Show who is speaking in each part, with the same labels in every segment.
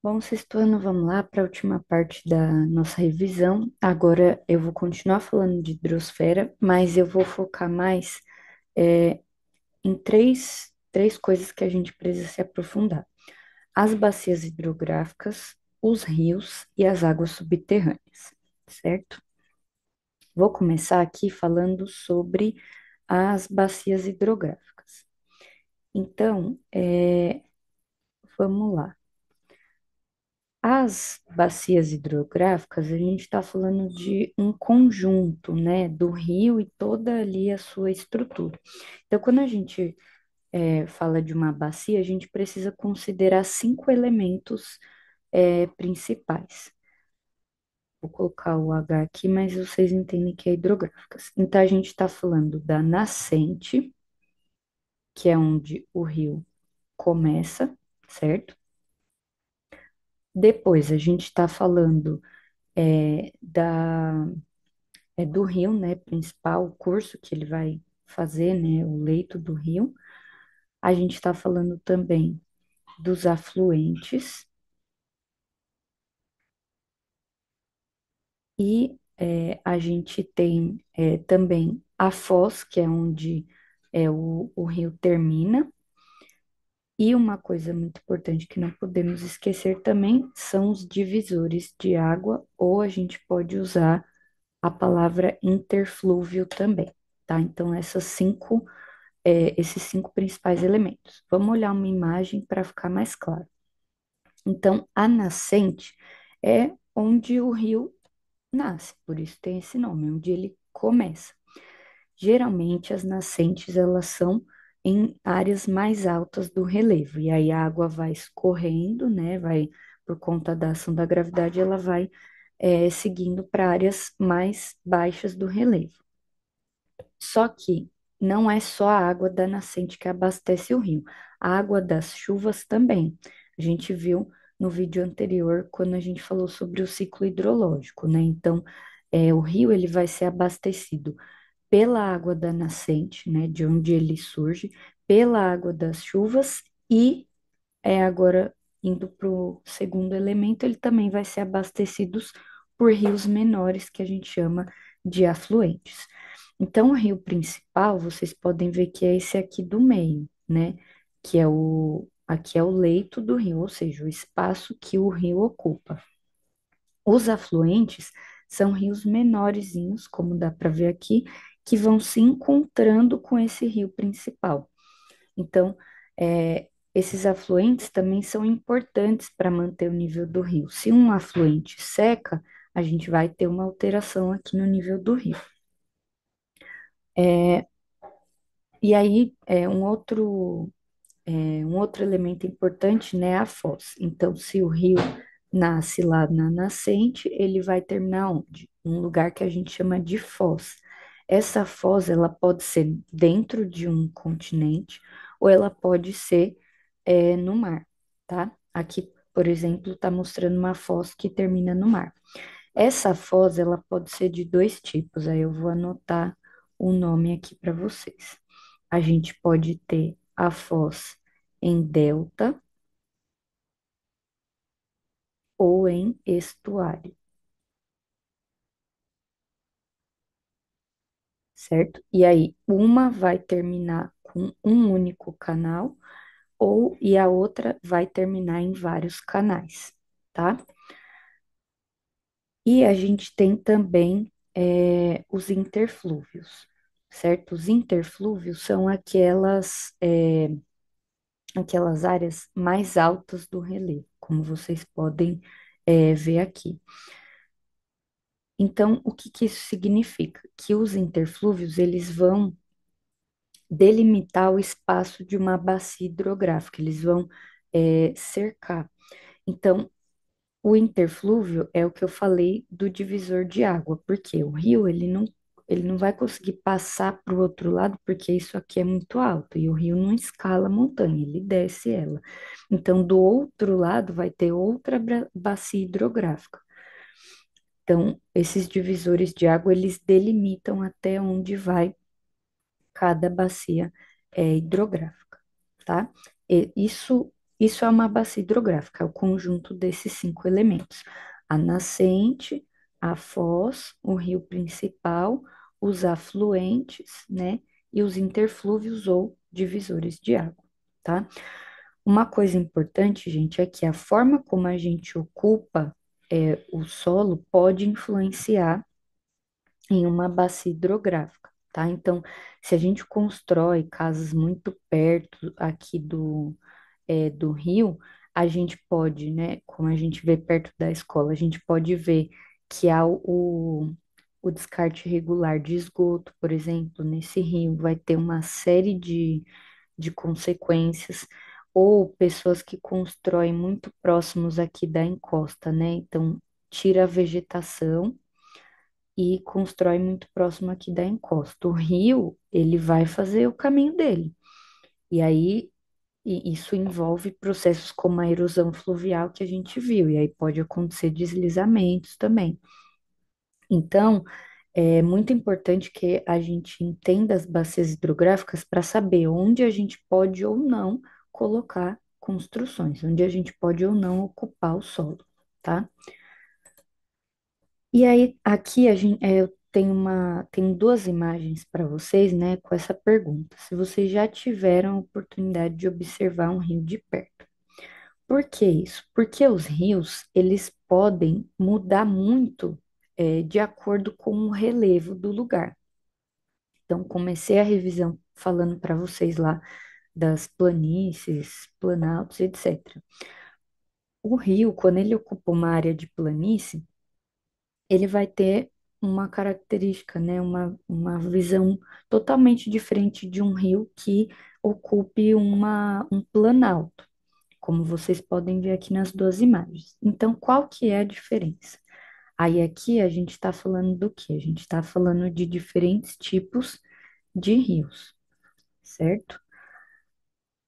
Speaker 1: Bom, sexto ano, vamos lá para a última parte da nossa revisão. Agora eu vou continuar falando de hidrosfera, mas eu vou focar mais é, em três coisas que a gente precisa se aprofundar: as bacias hidrográficas, os rios e as águas subterrâneas, certo? Vou começar aqui falando sobre as bacias hidrográficas. Então, vamos lá. As bacias hidrográficas, a gente está falando de um conjunto, né, do rio e toda ali a sua estrutura. Então, quando a gente fala de uma bacia, a gente precisa considerar cinco elementos principais. Vou colocar o H aqui, mas vocês entendem que é hidrográficas. Então, a gente está falando da nascente, que é onde o rio começa, certo? Depois, a gente está falando do rio, né, principal, o curso que ele vai fazer, né, o leito do rio. A gente está falando também dos afluentes e a gente tem também a foz, que é onde o rio termina. E uma coisa muito importante que não podemos esquecer também são os divisores de água, ou a gente pode usar a palavra interflúvio também, tá? Então, esses cinco principais elementos. Vamos olhar uma imagem para ficar mais claro. Então, a nascente é onde o rio nasce, por isso tem esse nome, onde ele começa. Geralmente, as nascentes, elas são em áreas mais altas do relevo, e aí a água vai escorrendo, né, vai, por conta da ação da gravidade, ela vai seguindo para áreas mais baixas do relevo. Só que não é só a água da nascente que abastece o rio, a água das chuvas também. A gente viu no vídeo anterior quando a gente falou sobre o ciclo hidrológico, né? Então, o rio ele vai ser abastecido pela água da nascente, né? De onde ele surge, pela água das chuvas e agora indo para o segundo elemento, ele também vai ser abastecido por rios menores que a gente chama de afluentes. Então, o rio principal, vocês podem ver que é esse aqui do meio, né? Aqui é o leito do rio, ou seja, o espaço que o rio ocupa. Os afluentes são rios menorzinhos, como dá para ver aqui, que vão se encontrando com esse rio principal. Então, esses afluentes também são importantes para manter o nível do rio. Se um afluente seca, a gente vai ter uma alteração aqui no nível do rio. É, e aí, um outro elemento importante, né, é a foz. Então, se o rio nasce lá na nascente, ele vai terminar onde? Um lugar que a gente chama de foz. Essa foz, ela pode ser dentro de um continente ou ela pode ser no mar, tá? Aqui, por exemplo, está mostrando uma foz que termina no mar. Essa foz, ela pode ser de dois tipos, aí eu vou anotar o nome aqui para vocês. A gente pode ter a foz em delta ou em estuário, certo? E aí, uma vai terminar com um único canal e a outra vai terminar em vários canais, tá? E a gente tem também os interflúvios, certo? Os interflúvios são aquelas áreas mais altas do relevo, como vocês podem ver aqui. Então, o que que isso significa? Que os interflúvios, eles vão delimitar o espaço de uma bacia hidrográfica, eles vão cercar. Então, o interflúvio é o que eu falei do divisor de água, porque o rio, ele não vai conseguir passar para o outro lado, porque isso aqui é muito alto, e o rio não escala a montanha, ele desce ela. Então, do outro lado vai ter outra bacia hidrográfica. Então, esses divisores de água, eles delimitam até onde vai cada bacia hidrográfica, tá? Isso Isso é uma bacia hidrográfica, é o conjunto desses cinco elementos: a nascente, a foz, o rio principal, os afluentes, né, e os interflúvios ou divisores de água, tá? Uma coisa importante, gente, é que a forma como a gente ocupa o solo pode influenciar em uma bacia hidrográfica, tá? Então, se a gente constrói casas muito perto aqui do rio, a gente pode, né, como a gente vê perto da escola, a gente pode ver que há o descarte irregular de esgoto, por exemplo, nesse rio, vai ter uma série de consequências, ou pessoas que constroem muito próximos aqui da encosta, né? Então, tira a vegetação e constrói muito próximo aqui da encosta. O rio, ele vai fazer o caminho dele. E aí, isso envolve processos como a erosão fluvial que a gente viu, e aí pode acontecer deslizamentos também. Então, é muito importante que a gente entenda as bacias hidrográficas para saber onde a gente pode ou não colocar construções, onde a gente pode ou não ocupar o solo, tá? E aí, aqui eu tenho duas imagens para vocês, né, com essa pergunta. Se vocês já tiveram a oportunidade de observar um rio de perto. Por que isso? Porque os rios, eles podem mudar muito, de acordo com o relevo do lugar. Então, comecei a revisão falando para vocês lá das planícies, planaltos, etc. O rio, quando ele ocupa uma área de planície, ele vai ter uma característica, né, uma visão totalmente diferente de um rio que ocupe um planalto, como vocês podem ver aqui nas duas imagens. Então, qual que é a diferença? Aí aqui a gente está falando do quê? A gente está falando de diferentes tipos de rios, certo?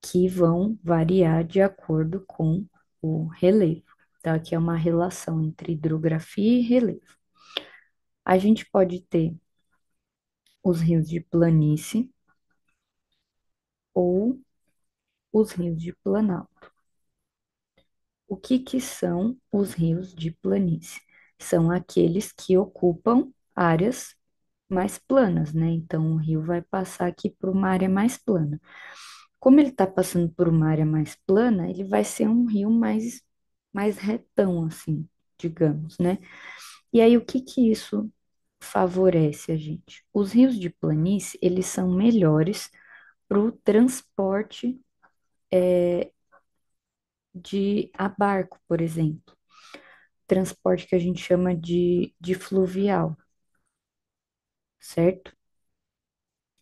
Speaker 1: Que vão variar de acordo com o relevo. Então, aqui é uma relação entre hidrografia e relevo. A gente pode ter os rios de planície ou os rios de planalto. O que que são os rios de planície? São aqueles que ocupam áreas mais planas, né? Então, o rio vai passar aqui por uma área mais plana. Como ele está passando por uma área mais plana, ele vai ser um rio mais retão, assim, digamos, né? E aí, o que que isso favorece a gente? Os rios de planície, eles são melhores para o transporte a barco, por exemplo. Transporte que a gente chama de fluvial, certo?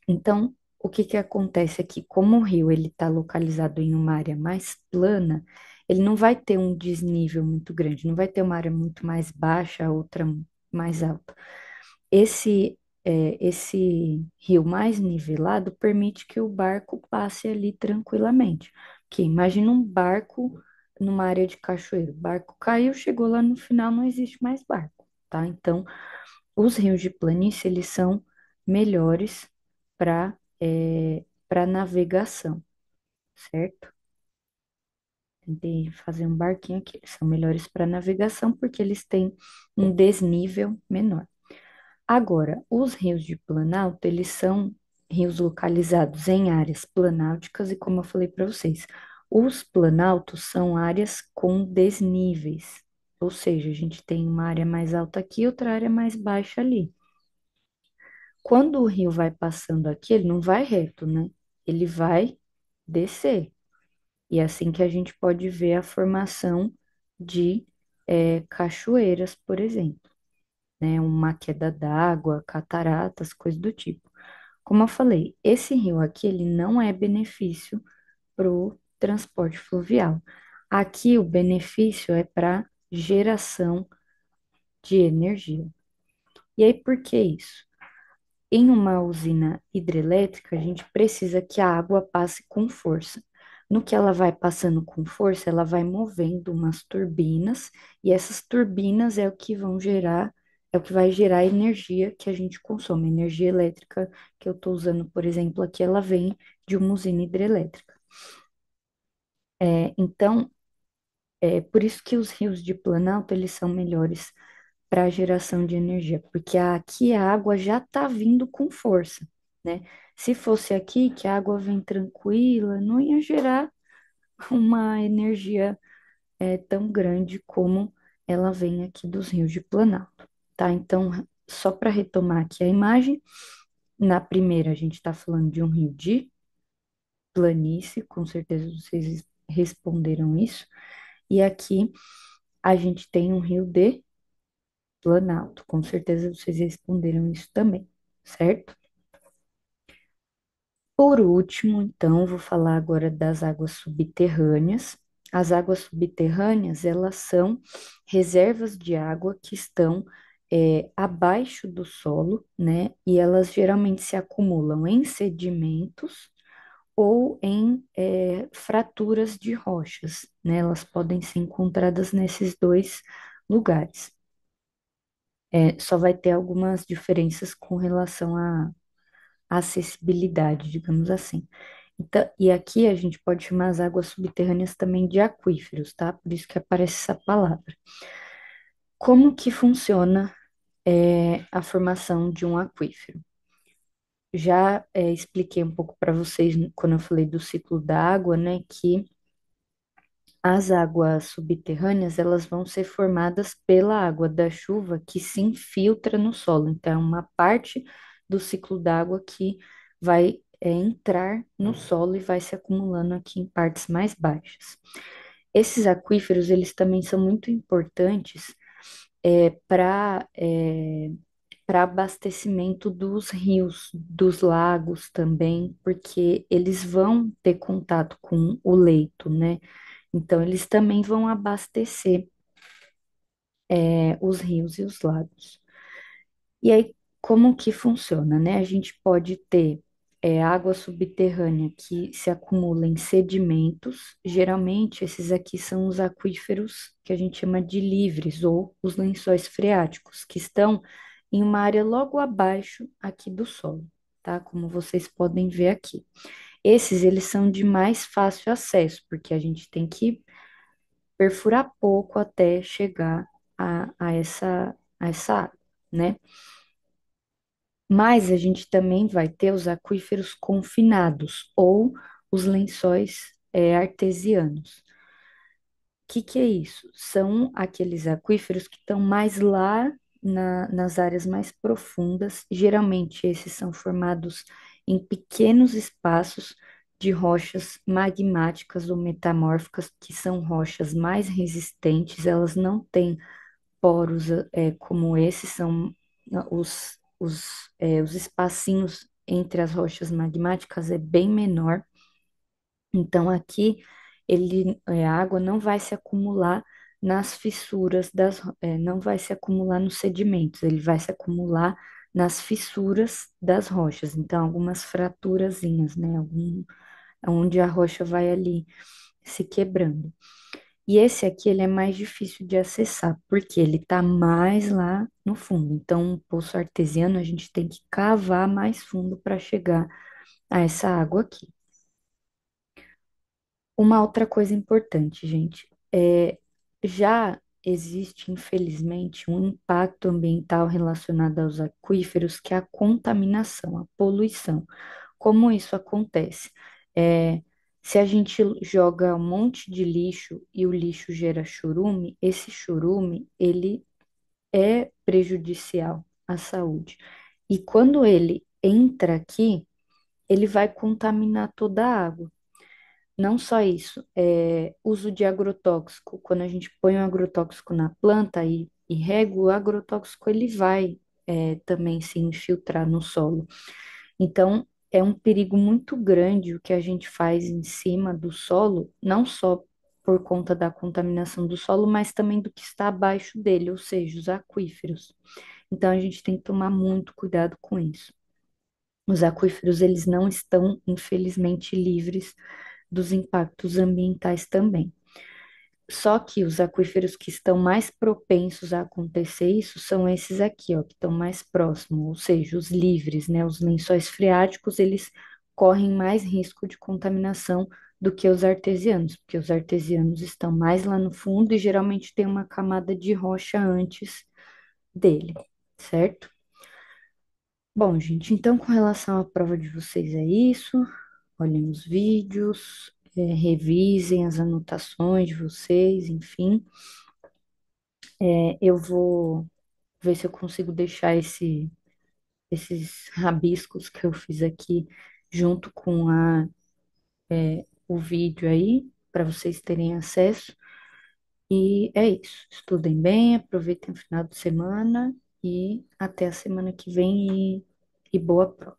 Speaker 1: Então, o que que acontece aqui? Como o rio ele está localizado em uma área mais plana, ele não vai ter um desnível muito grande, não vai ter uma área muito mais baixa, outra mais alta. Esse rio mais nivelado permite que o barco passe ali tranquilamente. Que imagina um barco numa área de cachoeiro. O barco caiu, chegou lá no final, não existe mais barco, tá? Então, os rios de planície, eles são melhores para navegação, certo? Tentei fazer um barquinho aqui. Eles são melhores para navegação porque eles têm um desnível menor. Agora, os rios de planalto, eles são rios localizados em áreas planálticas e como eu falei para vocês, os planaltos são áreas com desníveis. Ou seja, a gente tem uma área mais alta aqui, outra área mais baixa ali. Quando o rio vai passando aqui, ele não vai reto, né? Ele vai descer. E é assim que a gente pode ver a formação de cachoeiras, por exemplo, né? Uma queda d'água, cataratas, coisas do tipo. Como eu falei, esse rio aqui, ele não é benefício para o transporte fluvial. Aqui o benefício é para geração de energia. E aí, por que isso? Em uma usina hidrelétrica, a gente precisa que a água passe com força. No que ela vai passando com força, ela vai movendo umas turbinas, e essas turbinas é o que vai gerar a energia que a gente consome. A energia elétrica que eu estou usando, por exemplo, aqui, ela vem de uma usina hidrelétrica. Então, é por isso que os rios de Planalto, eles são melhores para a geração de energia, porque aqui a água já está vindo com força, né? Se fosse aqui, que a água vem tranquila, não ia gerar uma energia tão grande como ela vem aqui dos rios de Planalto, tá? Então, só para retomar aqui a imagem, na primeira a gente está falando de um rio de planície, com certeza vocês responderam isso, e aqui a gente tem um rio de Planalto, com certeza vocês responderam isso também, certo? Por último, então, vou falar agora das águas subterrâneas. As águas subterrâneas, elas são reservas de água que estão abaixo do solo, né? E elas geralmente se acumulam em sedimentos ou em fraturas de rochas, né? Elas podem ser encontradas nesses dois lugares. Só vai ter algumas diferenças com relação à acessibilidade, digamos assim. Então, e aqui a gente pode chamar as águas subterrâneas também de aquíferos, tá? Por isso que aparece essa palavra. Como que funciona a formação de um aquífero? Já expliquei um pouco para vocês quando eu falei do ciclo da água, né? Que as águas subterrâneas, elas vão ser formadas pela água da chuva que se infiltra no solo. Então, é uma parte do ciclo d'água que vai entrar no solo e vai se acumulando aqui em partes mais baixas. Esses aquíferos, eles também são muito importantes para abastecimento dos rios, dos lagos também, porque eles vão ter contato com o leito, né? Então, eles também vão abastecer os rios e os lagos. E aí, como que funciona, né? A gente pode ter água subterrânea que se acumula em sedimentos. Geralmente, esses aqui são os aquíferos que a gente chama de livres ou os lençóis freáticos, que estão em uma área logo abaixo aqui do solo, tá? Como vocês podem ver aqui. Esses, eles são de mais fácil acesso, porque a gente tem que perfurar pouco até chegar a essa água, né? Mas a gente também vai ter os aquíferos confinados ou os lençóis artesianos. O que é isso? São aqueles aquíferos que estão mais lá nas áreas mais profundas. Geralmente, esses são formados em pequenos espaços de rochas magmáticas ou metamórficas, que são rochas mais resistentes, elas não têm poros como esses, são os espacinhos entre as rochas magmáticas é bem menor. Então, aqui a água não vai se acumular nas fissuras não vai se acumular nos sedimentos, ele vai se acumular nas fissuras das rochas. Então, algumas fraturazinhas, né? Onde a rocha vai ali se quebrando. E esse aqui, ele é mais difícil de acessar, porque ele está mais lá no fundo. Então, um poço artesiano, a gente tem que cavar mais fundo para chegar a essa água aqui. Uma outra coisa importante, gente, já existe, infelizmente, um impacto ambiental relacionado aos aquíferos, que é a contaminação, a poluição. Como isso acontece? É, Se a gente joga um monte de lixo e o lixo gera churume, esse churume, ele é prejudicial à saúde. E quando ele entra aqui, ele vai contaminar toda a água. Não só isso, uso de agrotóxico. Quando a gente põe um agrotóxico na planta e rega, o agrotóxico ele vai também se infiltrar no solo. Então, é um perigo muito grande o que a gente faz em cima do solo, não só por conta da contaminação do solo, mas também do que está abaixo dele, ou seja, os aquíferos. Então, a gente tem que tomar muito cuidado com isso. Os aquíferos, eles não estão, infelizmente, livres dos impactos ambientais também. Só que os aquíferos que estão mais propensos a acontecer isso são esses aqui, ó, que estão mais próximos, ou seja, os livres, né? Os lençóis freáticos, eles correm mais risco de contaminação do que os artesianos, porque os artesianos estão mais lá no fundo e geralmente tem uma camada de rocha antes dele, certo? Bom, gente, então com relação à prova de vocês é isso. Olhem os vídeos, revisem as anotações de vocês, enfim. Eu vou ver se eu consigo deixar esses rabiscos que eu fiz aqui junto com o vídeo aí, para vocês terem acesso. E é isso. Estudem bem, aproveitem o final de semana e até a semana que vem e boa prova.